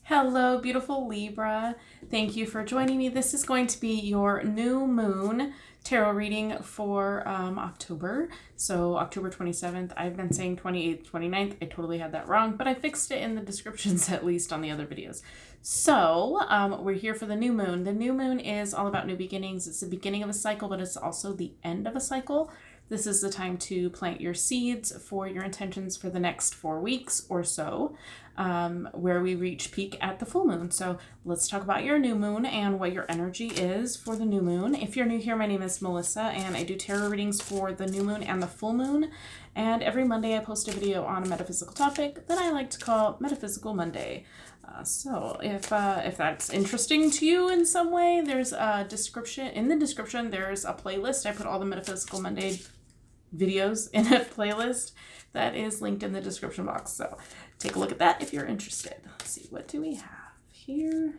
Hello, beautiful Libra. Thank you for joining me. This is going to be your new moon tarot reading for October. So October 27th. I've been saying 28th, 29th. I totally had that wrong, but I fixed it in the descriptions at least on the other videos. So we're here for the new moon. The new moon is all about new beginnings. It's the beginning of a cycle, but it's also the end of a cycle. This is the time to plant your seeds for your intentions for the next 4 weeks or so, where we reach peak at the full moon. So let's talk about your new moon and what your energy is for the new moon. If you're new here, my name is Melissa, and I do tarot readings for the new moon and the full moon. And every Monday I post a video on a metaphysical topic that I like to call Metaphysical Monday. So if that's interesting to you in some way, there's a description. In the description, there's a playlist. I put all the Metaphysical Monday videos in a playlist that is linked in the description box. So take a look at that if you're interested. Let's see, what do we have here?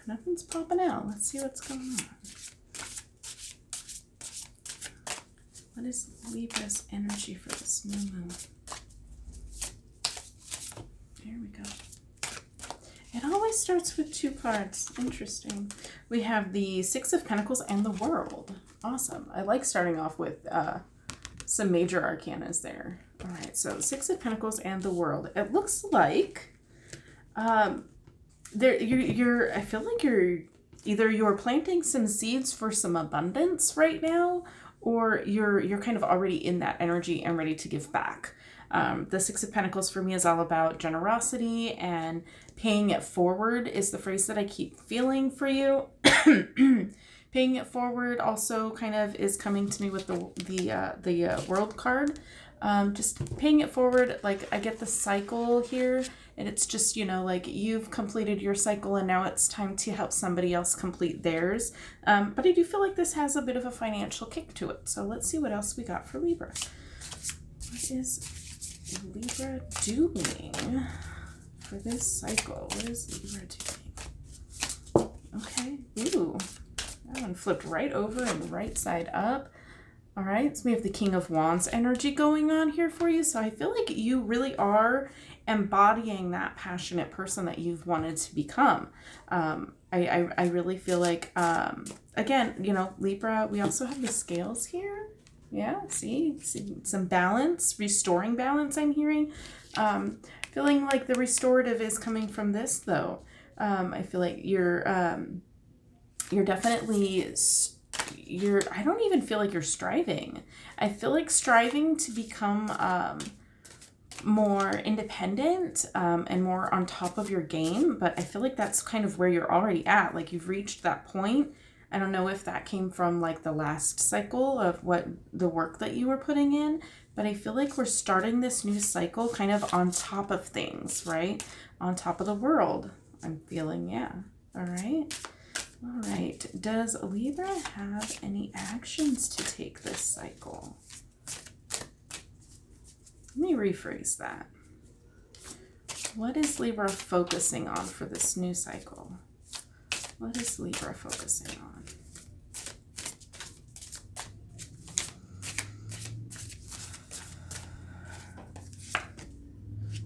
Nothing's popping out. Let's see what's going on. What is Libra's energy for this new moon? There we go. It always starts with 2 cards. Interesting. We have the Six of Pentacles and the World. Awesome. I like starting off with some major arcanas there. All right, so Six of Pentacles and the World. It looks like I feel like you're planting some seeds for some abundance right now, or you're kind of already in that energy and ready to give back. The Six of Pentacles for me is all about generosity, and paying it forward is the phrase that I keep feeling for you. Paying it forward also kind of is coming to me with the World card. Just paying it forward, like I get the cycle here, and it's just, like you've completed your cycle and now it's time to help somebody else complete theirs. But I do feel like this has a bit of a financial kick to it. So let's see what else we got for Libra. What is Libra doing for this cycle? What is Libra doing? Okay. Ooh. That one flipped right over and right side up. All right, so we have the King of Wands energy going on here for you. So I feel like you really are embodying that passionate person that you've wanted to become. I really feel like, again, Libra, we also have the scales here. Yeah, see some balance, restoring balance I'm hearing. Feeling like the restorative is coming from this, though. I feel like you're definitely, I don't even feel like you're striving. I feel like striving to become more independent and more on top of your game, but I feel like that's kind of where you're already at. Like you've reached that point. I don't know if that came from like the last cycle of what the work that you were putting in, but I feel like we're starting this new cycle kind of on top of things, right? On top of the world, I'm feeling, yeah. All right. All right, does Libra have any actions to take this cycle? Let me rephrase that. What is Libra focusing on for this new cycle? What is Libra focusing on?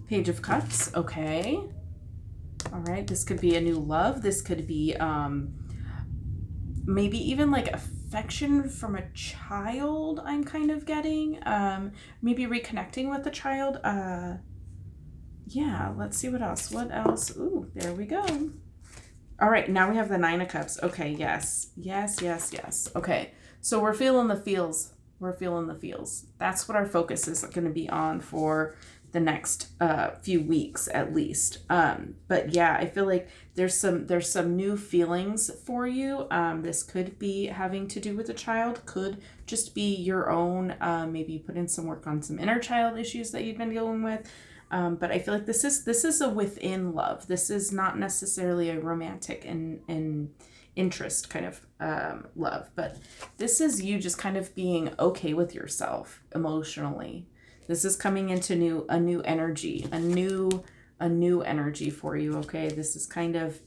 Page of Cups, okay. All right, this could be a new love. This could be maybe even like affection from a child I'm kind of getting. Maybe reconnecting with the child. Yeah, let's see what else. What else? Ooh, there we go. All right, now we have the Nine of Cups. Okay, yes. Yes, yes, yes. Okay, so we're feeling the feels. We're feeling the feels. That's what our focus is going to be on for the next few weeks at least. But yeah, I feel like there's some new feelings for you. This could be having to do with a child, could just be your own. Maybe you put in some work on some inner child issues that you've been dealing with. But I feel like this is a within love. This is not necessarily a romantic and interest kind of love, but this is you just kind of being okay with yourself emotionally. This is coming into a new energy, a new energy for you. Okay, this is kind of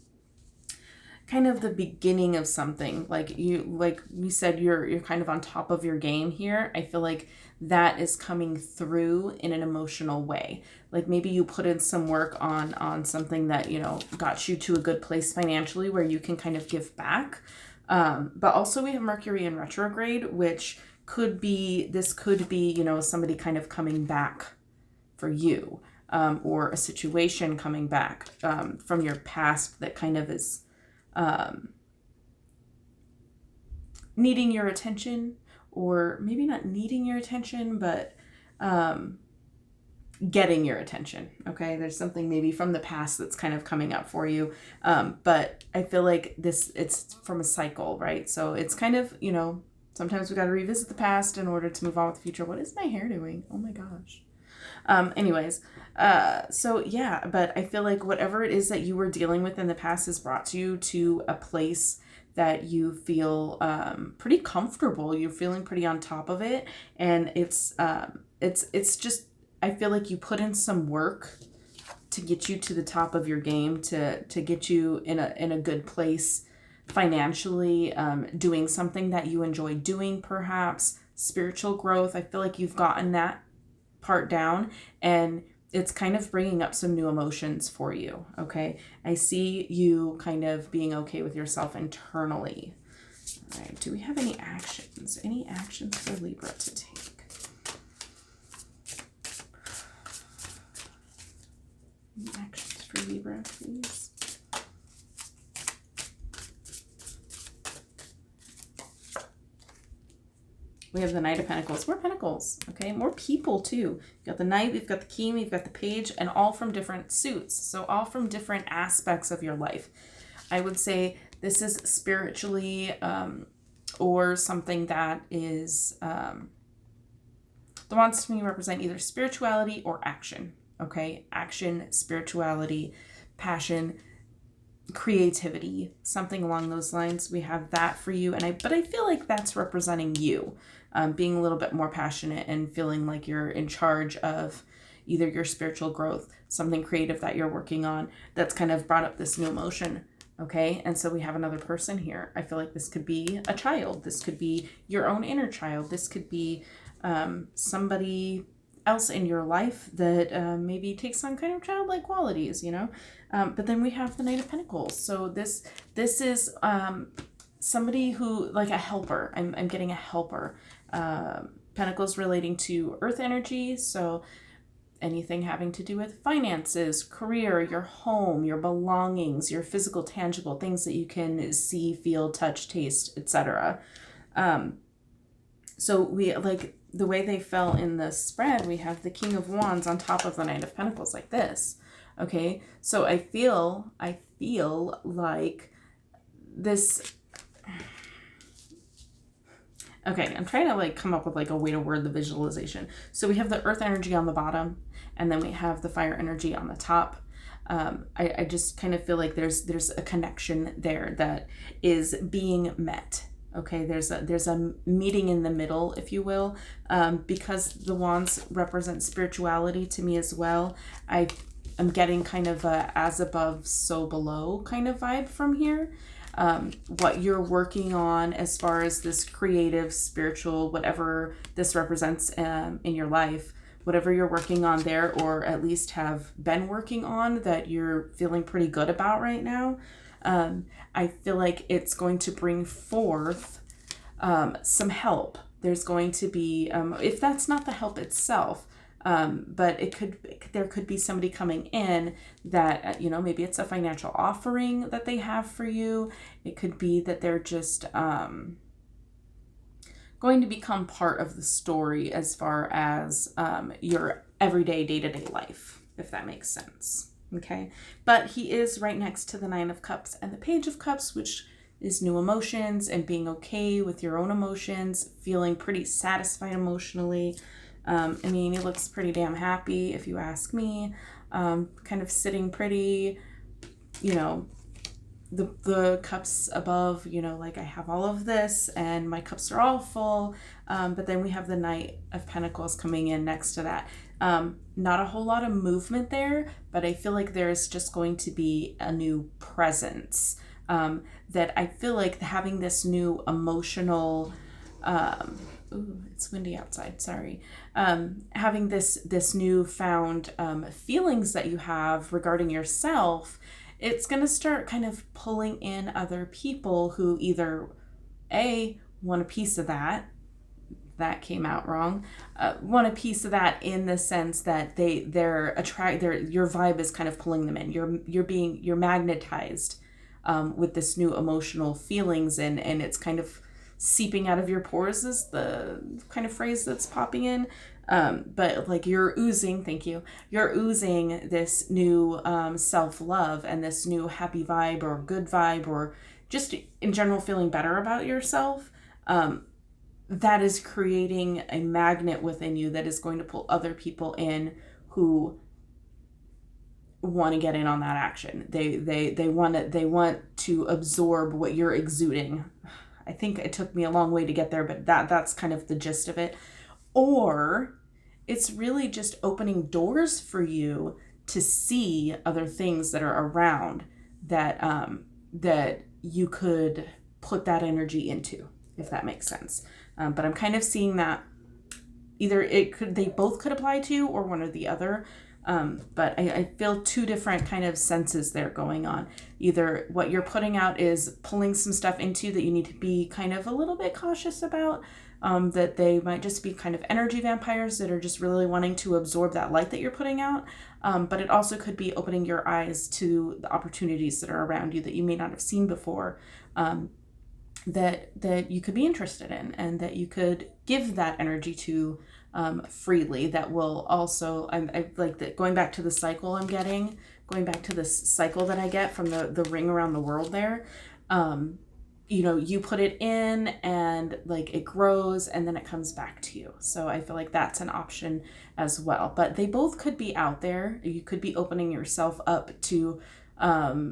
the beginning of something. Like we said, you're kind of on top of your game here. I feel like that is coming through in an emotional way. Like maybe you put in some work on something that, you know, got you to a good place financially where you can kind of give back. But also we have Mercury in retrograde, which could be, you know, somebody kind of coming back for you, or a situation coming back from your past that kind of is needing your attention, or maybe not needing your attention, but getting your attention. Okay, there's something maybe from the past that's kind of coming up for you, but I feel like it's from a cycle, right? So it's kind of, you know, sometimes we got to revisit the past in order to move on with the future. What is my hair doing? Oh my gosh. Anyways, so yeah, but I feel like whatever it is that you were dealing with in the past has brought you to a place that you feel pretty comfortable. You're feeling pretty on top of it, and it's just, I feel like you put in some work to get you to the top of your game, to get you in a good place financially, doing something that you enjoy doing, perhaps spiritual growth. I feel like you've gotten that part down, and it's kind of bringing up some new emotions for you. Okay, I see you kind of being okay with yourself internally. All right, do we have any actions for Libra to take? Any actions for Libra, please? We have the Knight of Pentacles. More Pentacles, okay? More people, too. We've got the Knight, we've got the King, we've got the Page, and all from different suits. So all from different aspects of your life. I would say this is spiritually, or something that is, the wands to me represent either spirituality or action, okay? Action, spirituality, passion, creativity, something along those lines. We have that for you, but I feel like that's representing you, being a little bit more passionate and feeling like you're in charge of either your spiritual growth, something creative that you're working on that's kind of brought up this new emotion. Okay, and so we have another person here. I feel like this could be a child, this could be your own inner child, this could be somebody else in your life that maybe takes on kind of childlike qualities, you know. But then we have the Knight of Pentacles. So this is somebody who, like a helper. I'm getting a helper. Pentacles relating to earth energy. So anything having to do with finances, career, your home, your belongings, your physical, tangible things that you can see, feel, touch, taste, etc. So we, like the way they fell in the spread, we have the King of Wands on top of the Knight of Pentacles like this. Okay, so I feel like this. Okay, I'm trying to like come up with like a way to word the visualization. So we have the earth energy on the bottom, and then we have the fire energy on the top. I just kind of feel like there's a connection there that is being met. Okay, there's a meeting in the middle, if you will, because the wands represent spirituality to me as well. I'm getting kind of a as above, so below kind of vibe from here. What you're working on as far as this creative, spiritual, whatever this represents in your life, whatever you're working on there, or at least have been working on that you're feeling pretty good about right now. I feel like it's going to bring forth some help. There's going to be, if that's not the help itself, but there could be somebody coming in that, you know, maybe it's a financial offering that they have for you. It could be that they're just going to become part of the story as far as your everyday, day-to-day life, if that makes sense. Okay, but he is right next to the Nine of Cups and the Page of Cups, which is new emotions and being okay with your own emotions, feeling pretty satisfied emotionally. I mean, he looks pretty damn happy, if you ask me. Kind of sitting pretty, you know, the cups above, you know, like I have all of this and my cups are all full. But then we have the Knight of Pentacles coming in next to that. Not a whole lot of movement there, but I feel like there's just going to be a new presence. That I feel like having this new emotional Ooh, it's windy outside. Sorry. Having this newfound feelings that you have regarding yourself, it's going to start kind of pulling in other people who either want a piece of that came out wrong, want a piece of that in the sense that your vibe is kind of pulling them in. You're magnetized with this new emotional feelings, and it's kind of seeping out of your pores is the kind of phrase that's popping in. But like you're oozing, thank you. You're oozing this new self-love and this new happy vibe or good vibe or just in general feeling better about yourself. That is creating a magnet within you that is going to pull other people in who want to get in on that action. They want to absorb what you're exuding. I think it took me a long way to get there, but that's kind of the gist of it. Or it's really just opening doors for you to see other things that are around that that you could put that energy into, if that makes sense. But I'm kind of seeing that either they both could apply to you or one or the other. But I feel two different kind of senses there going on. Either what you're putting out is pulling some stuff into that you need to be kind of a little bit cautious about, that they might just be kind of energy vampires that are just really wanting to absorb that light that you're putting out. But it also could be opening your eyes to the opportunities that are around you that you may not have seen before, that you could be interested in and that you could give that energy to freely. That will also, I like that, going back to the cycle going back to this cycle that I get from the ring around the world there. You put it in and like it grows and then it comes back to you. So I feel like that's an option as well. But they both could be out there. You could be opening yourself up to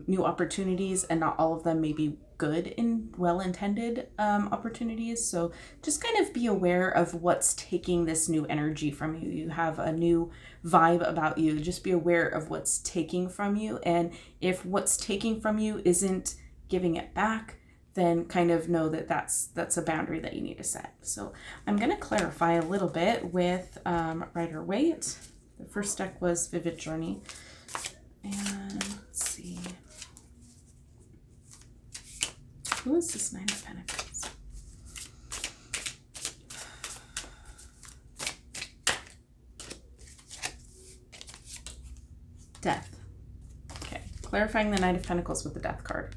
new opportunities, and not all of them may be good and well-intended opportunities. So just kind of be aware of what's taking this new energy from you. You have a new vibe about you. Just be aware of what's taking from you. And if what's taking from you isn't giving it back, then kind of know that that's a boundary that you need to set. So I'm going to clarify a little bit with Rider-Waite. The first deck was Vivid Journey. And let's see. Who is this Nine of Pentacles? Death. Okay, clarifying the Knight of Pentacles with the Death card.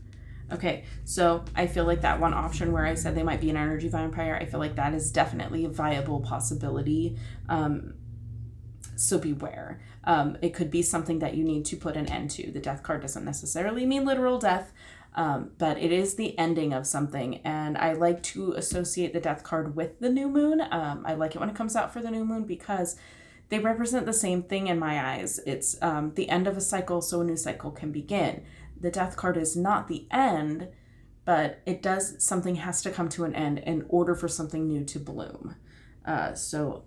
Okay, so I feel like that one option where I said they might be an energy vampire, I feel like that is definitely a viable possibility. So beware. It could be something that you need to put an end to. The Death card doesn't necessarily mean literal death, but it is the ending of something. And I like to associate the Death card with the new moon. I like it when it comes out for the new moon because they represent the same thing in my eyes. It's the end of a cycle, so a new cycle can begin. The Death card is not the end, but it does, something has to come to an end in order for something new to bloom. So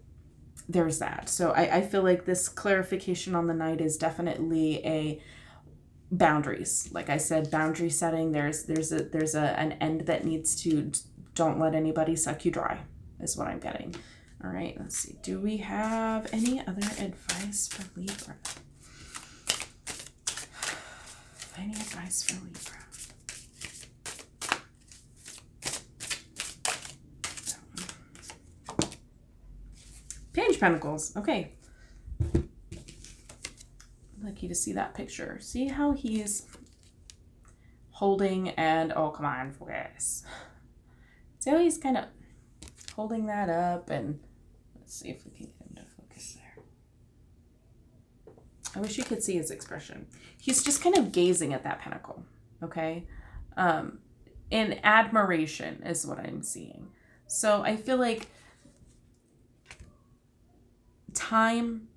there's that. So I feel like this clarification on the Knight is definitely a boundaries. Like I said, boundary setting. There's an end that needs to, don't let anybody suck you dry is what I'm getting. All right, let's see. Do we have any other advice for Libra? Any advice for Libra? Page of Pentacles. Okay. I'd like you to see that picture. See how he's holding and, oh, come on, focus. See how he's kind of holding that up, and let's see if we can get him to focus there. I wish you could see his expression. He's just kind of gazing at that pentacle, okay? In admiration is what I'm seeing. So I feel like time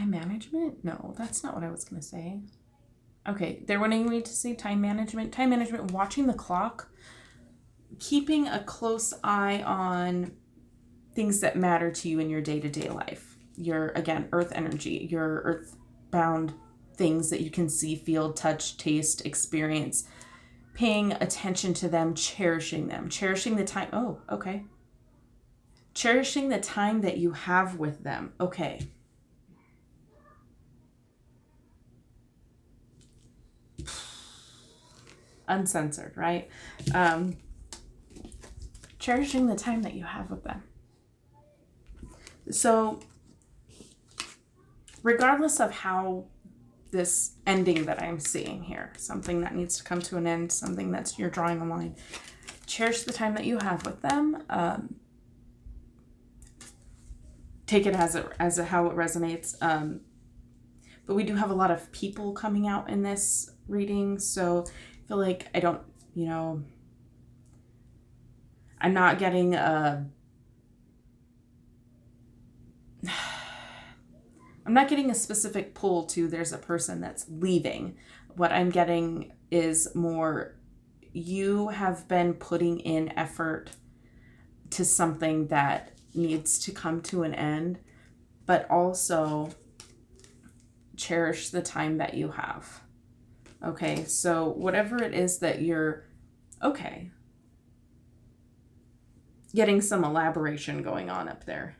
management? No, that's not what I was going to say. Okay, they're wanting me to say time management. Time management, watching the clock, keeping a close eye on things that matter to you in your day-to-day life. Your, again, earth energy, your earth-bound things that you can see, feel, touch, taste, experience. paying attention to them, cherishing the time. Oh, okay. Cherishing the time that you have with them. Okay. Uncensored, right? Cherishing the time that you have with them. So regardless of how this ending that I'm seeing here, something that needs to come to an end, something that's you're drawing a line, cherish the time that you have with them. Take it as how it resonates. But we do have a lot of people coming out in this reading, so I feel like I don't, I'm not getting I'm not getting a specific pull to there's a person that's leaving. What I'm getting is more, you have been putting in effort to something that needs to come to an end, but also cherish the time that you have. Okay, so whatever it is that you're, okay, getting some elaboration going on up there.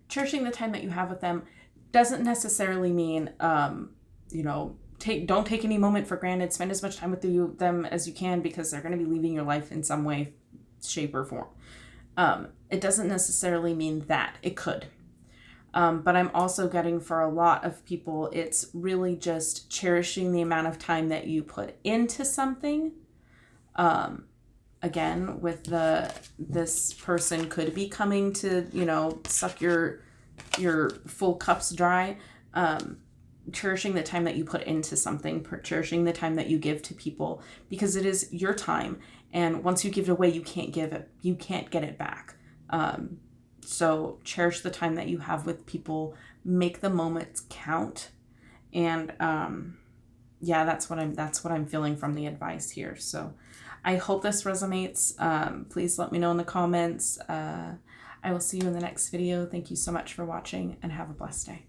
Cherishing the time that you have with them doesn't necessarily mean, don't take any moment for granted. Spend as much time with them as you can, because they're going to be leaving your life in some way, shape, or form. It doesn't necessarily mean that. It could. But I'm also getting, for a lot of people, it's really just cherishing the amount of time that you put into something. Again, with this person could be coming to, suck your full cups dry. Cherishing the time that you put into something, cherishing the time that you give to people, because it is your time. And once you give it away, you can't get it back. So cherish the time that you have with people, make the moments count. And, that's what I'm feeling from the advice here. So I hope this resonates. Please let me know in the comments. I will see you in the next video. Thank you so much for watching, and have a blessed day.